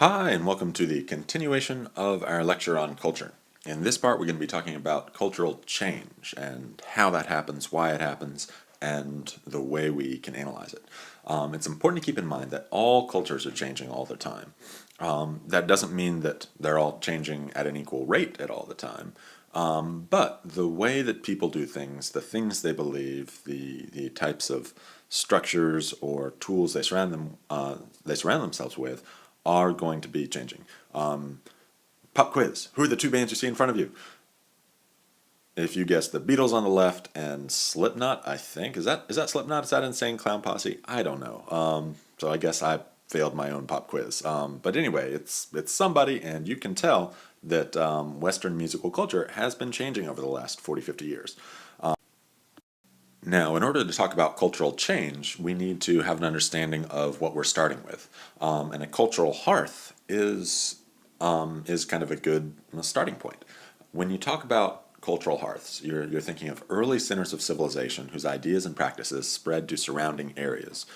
Hi, and welcome to the continuation of our lecture on culture. In this part, we're going to be talking about cultural change and how that happens, why it happens, and the way we can analyze it. It's important to keep in mind that all cultures are changing all the time. That doesn't mean that they're all changing at an equal rate at all the time. But the way that people do things, the things they believe, the types of structures or tools they surround themselves with are going to be changing. Pop quiz. Who are the two bands you see in front of you? If you guess the Beatles on the left and Slipknot, I think. Is that Slipknot? Is that Insane Clown Posse? I don't know. So I guess I failed my own pop quiz. But anyway, it's somebody, and you can tell that Western musical culture has been changing over the last 40, 50 years. Now, in order to talk about cultural change, we need to have an understanding of what we're starting with. And a cultural hearth is kind of a good starting point. When you talk about cultural hearths, you're thinking of early centers of civilization whose ideas and practices spread to surrounding areas.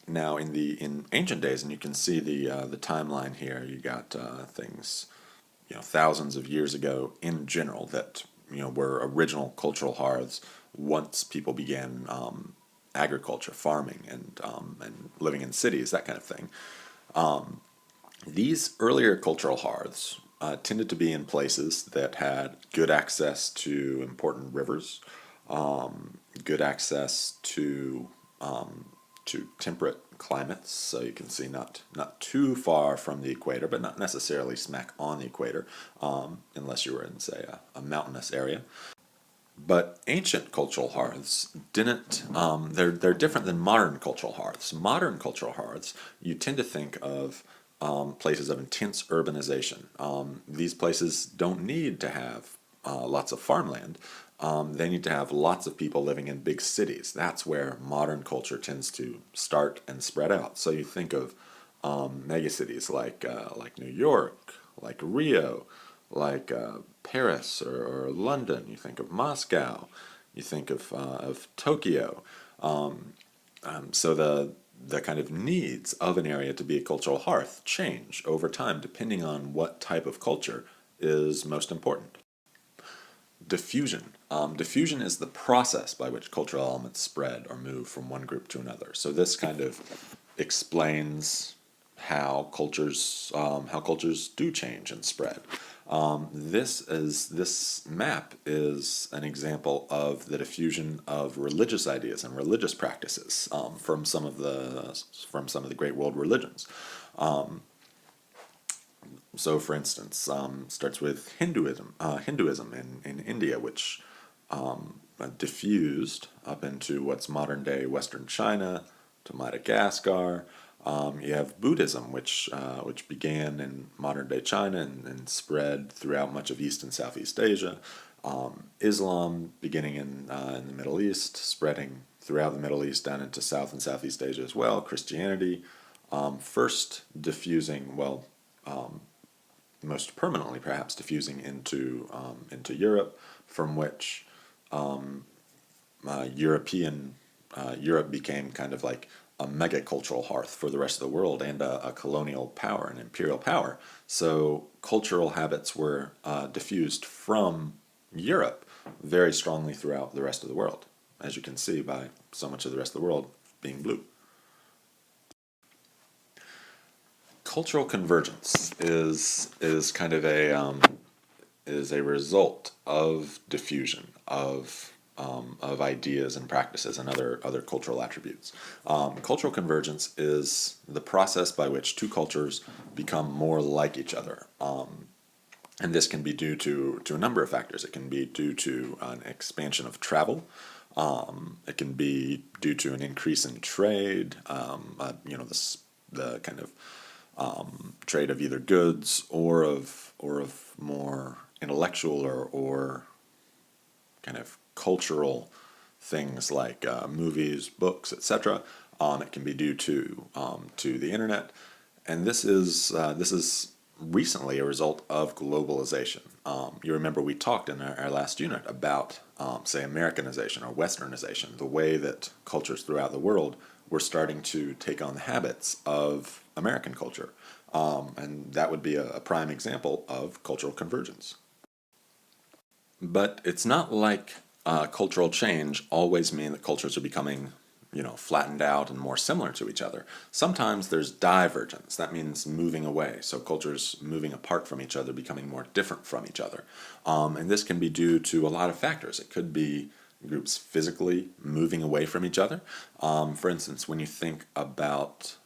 Now, in ancient days, and you can see the timeline here, you got things thousands of years ago in general that were original cultural hearths once people began agriculture, farming, and living in cities, that kind of thing. These earlier cultural hearths tended to be in places that had good access to important rivers, good access to temperate climates. So you can see not too far from the equator, but not necessarily smack on the equator, unless you were in, say, a mountainous area. But ancient cultural hearths didn't, they're different than modern cultural hearths. Modern cultural hearths, you tend to think of places of intense urbanization. These places don't need to have lots of farmland. They need to have lots of people living in big cities. That's where modern culture tends to start and spread out. So you think of megacities like New York, like Rio, like Paris or London. You think of Moscow. You think of Tokyo. So the kind of needs of an area to be a cultural hearth change over time depending on what type of culture is most important. Diffusion. Diffusion is the process by which cultural elements spread or move from one group to another. So this kind of explains how cultures do change and spread. This map is an example of the diffusion of religious ideas and religious practices from some of the great world religions. So, for instance, starts with Hinduism in India, which diffused up into what's modern day Western China to Madagascar. You have Buddhism, which began in modern day China and spread throughout much of East and Southeast Asia. Islam, beginning in the Middle East, spreading throughout the Middle East down into South and Southeast Asia as well. Christianity, first diffusing, well, most permanently perhaps diffusing into Europe, from which European Europe became kind of like a mega cultural hearth for the rest of the world and a colonial power, an imperial power. So cultural habits were diffused from Europe very strongly throughout the rest of the world, as you can see by so much of the rest of the world being blue. Cultural convergence is kind of a result of diffusion of ideas and practices and other cultural attributes. Cultural convergence is the process by which two cultures become more like each other. And this can be due to a number of factors. It can be due to an expansion of travel. It can be due to an increase in trade. The kind of trade of either goods or of more intellectual or kind of cultural things like movies, books, etc. It can be due to the internet, and this is recently a result of globalization. You remember we talked in our last unit about say Americanization or Westernization, the way that cultures throughout the world were starting to take on the habits of American culture. And that would be a prime example of cultural convergence. But it's not like cultural change always mean that cultures are becoming, flattened out and more similar to each other. Sometimes there's divergence. That means moving away. So cultures moving apart from each other, becoming more different from each other. And this can be due to a lot of factors. It could be groups physically moving away from each other. For instance, when you think about,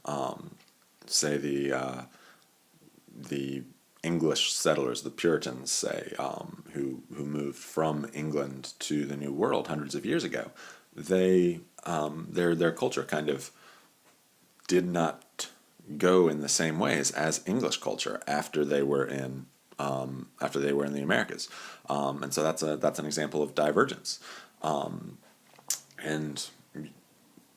say, the English settlers, the Puritans, say, who moved from England to the New World hundreds of years ago, their culture kind of did not go in the same ways as English culture after they were in the Americas, and so that's an example of divergence, and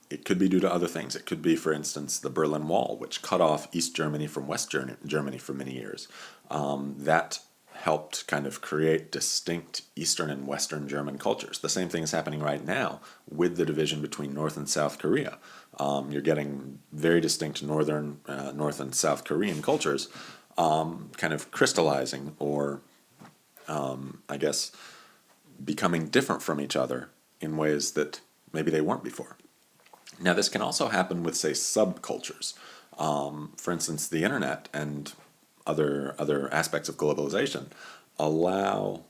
it could be due to other things. It could be, for instance, the Berlin Wall, which cut off East Germany from West Germany for many years. That helped kind of create distinct Eastern and Western German cultures. The same thing is happening right now with the division between North and South Korea. You're getting very distinct North and South Korean cultures kind of crystallizing or, I guess, becoming different from each other in ways that maybe they weren't before. Now, this can also happen with, say, subcultures. For instance, the internet and other aspects of globalization allow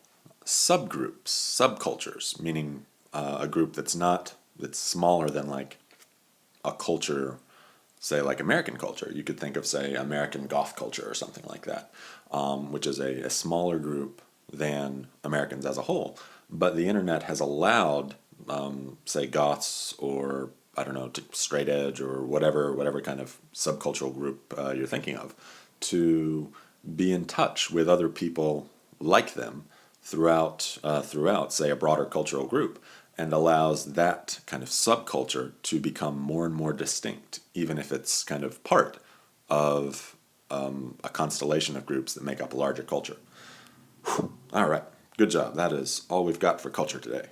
subgroups, subcultures, meaning a group that's smaller than like a culture, say like American culture. You could think of, say, American goth culture or something like that, which is a smaller group than Americans as a whole. But the internet has allowed, say, goths or I don't know, straight edge or whatever kind of subcultural group you're thinking of, to be in touch with other people like them throughout, say, a broader cultural group, and allows that kind of subculture to become more and more distinct, even if it's kind of part of a constellation of groups that make up a larger culture. All right, good job. That is all we've got for culture today.